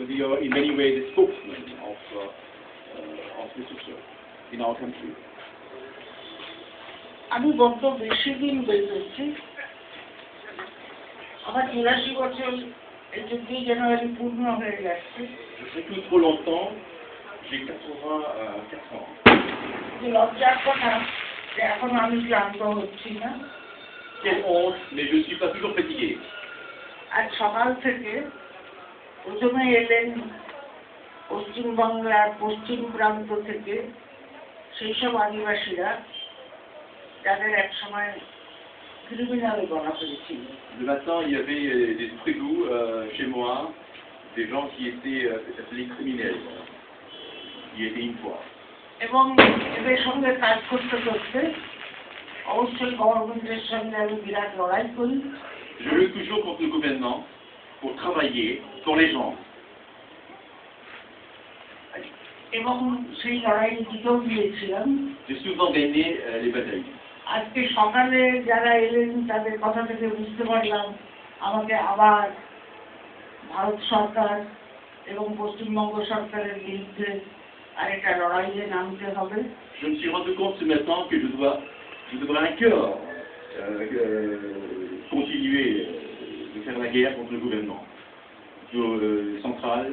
because you are in many ways a spokesman of literature in our country. আমি গত বেশি দিন বেঁচেছি, আমার 84 বছর এই 14 জানুয়ারি পূর্ণ হয়ে যাচ্ছে। Je suis trop longtemps, j'ai 84 ans. যে লজ্জার কথা যে এখন আমি ক্লান্ত হচ্ছি না। Quelle honte, mais je ne suis pas toujours fatigué. আজ সকাল থেকে প্রথমে এলেন পশ্চিমবাংলার পশ্চিম প্রান্ত থেকে সেই সব আদিবাসীরা যাদের এক সময় ক্রিমিনাল বলা হয়েছিল। Le matin, il y avait des tribus chez moi, des gens qui étaient appelés criminels, qui étaient une fois. এবং এদের সঙ্গে কাজ করতে করতে অবশ্যই গভর্নমেন্টের সঙ্গে আমি বিরাট লড়াই করি। Je lutte toujours contre le gouvernement pour travailler pour les gens. এবং সেই লড়াই জিতেও গিয়েছিলাম। J'ai souvent gagné les batailles. আজকে সকালে যারা এলেন তাদের কথা থেকে বুঝতে পারলাম আমাকে আবার ভারত সরকার এবং পশ্চিমবঙ্গ সরকারের বিরুদ্ধে আরেকটা লড়াইয়ে নামতে হবে। Je me suis rendu compte ce matin que je devrais encore continuer de faire la guerre contre le gouvernement central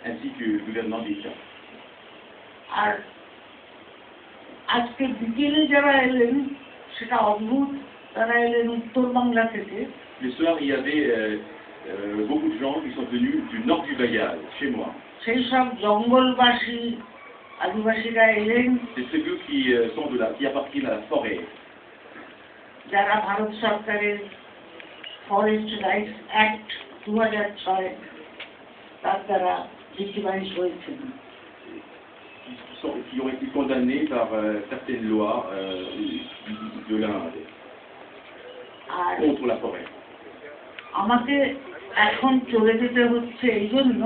ainsi que le gouvernement d'État. আর আজকে বিকেলে যারা এলেন সেটা অদ্ভুত, তারা এলেন উত্তর বাংলা থেকে। Le soir, il y avait beaucoup de gens qui sont venus du nord du Bayal, chez moi. সেই সব জঙ্গলবাসী আদিবাসীরা এলেন Des tribus qui appartiennent à la forêt. যারা ভারত সরকারের ফরেস্ট রাইটস অ্যাক্ট 2006 তার দ্বারা ভিক্টিমাইজ হয়েছেন। Qui ont été condamnés par certaines lois de l'Inde contre la forêt. আমাকে এখন চলে যেতে হচ্ছে এই জন্য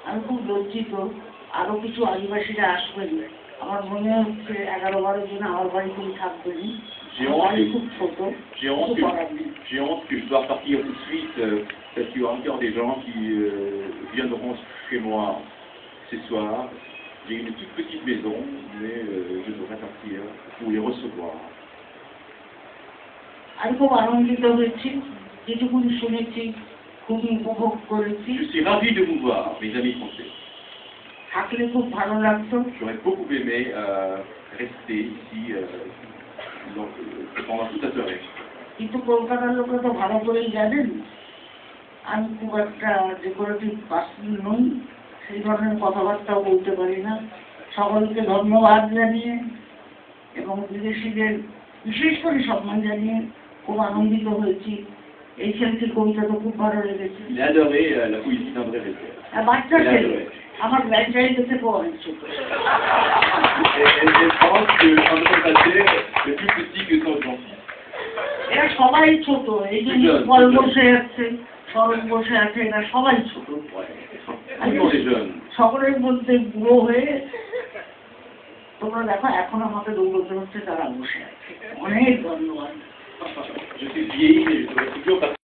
আমি খুব লজ্জিত। আরো কিছু আদিবাসীরা আসবেন, আমার মনে হচ্ছে 11-12 জন আমার বাড়িতেই থাকবেন। বাড়ি খুব ছোট। J'ai honte que je dois partir tout de suite parce qu'il y aura encore des gens qui viendront chez moi ce soir. J'ai une toute petite maison, mais je devrais partir pour les recevoir. আমি খুব আনন্দিত হয়েছি, যেটুকুন শুনেছি খুবই উপভোগ করেছি। Je suis ravi de vous voir, mes amis français. থাকলে খুব ভালো লাগতো। J'aurais beaucoup aimé rester ici pendant toute la soirée. কিন্তু কলকাতার লোকে তো ভালো করেই জানেন আমি খুব একটা ডেকোরেটিভ পার্সন নই, সেই ধরনের কথাবার্তাও বলতে পারি না। সকলকে ধন্যবাদ জানিয়ে এবং বিদেশিদের বিশেষ করে সম্মান জানিয়ে খুব আনন্দিত হয়েছি। এই ছেলেটির কবিতা তো খুব ভালো লেগেছে। J'ai adoré la poésie d'André Breton. বাচ্চা ছেলে, আমার গ্র্যান্ডচাইল্ড থেকেও অনেক ছোট। Elle pense que André Breton est plus petit que son grand-fils. এরা সবাই ছোট, এই যে ফল বসে আছে, সরল বসে আছে, এরা সবাই ছোট। সকলের মধ্যে বুড়ো হয়ে তোমরা দেখো এখন আমাকে দৌড়তে হচ্ছে, তারা বসে আছে। অনেক ধন্যবাদ। Je suis vieille, mais je devrais toujours partir.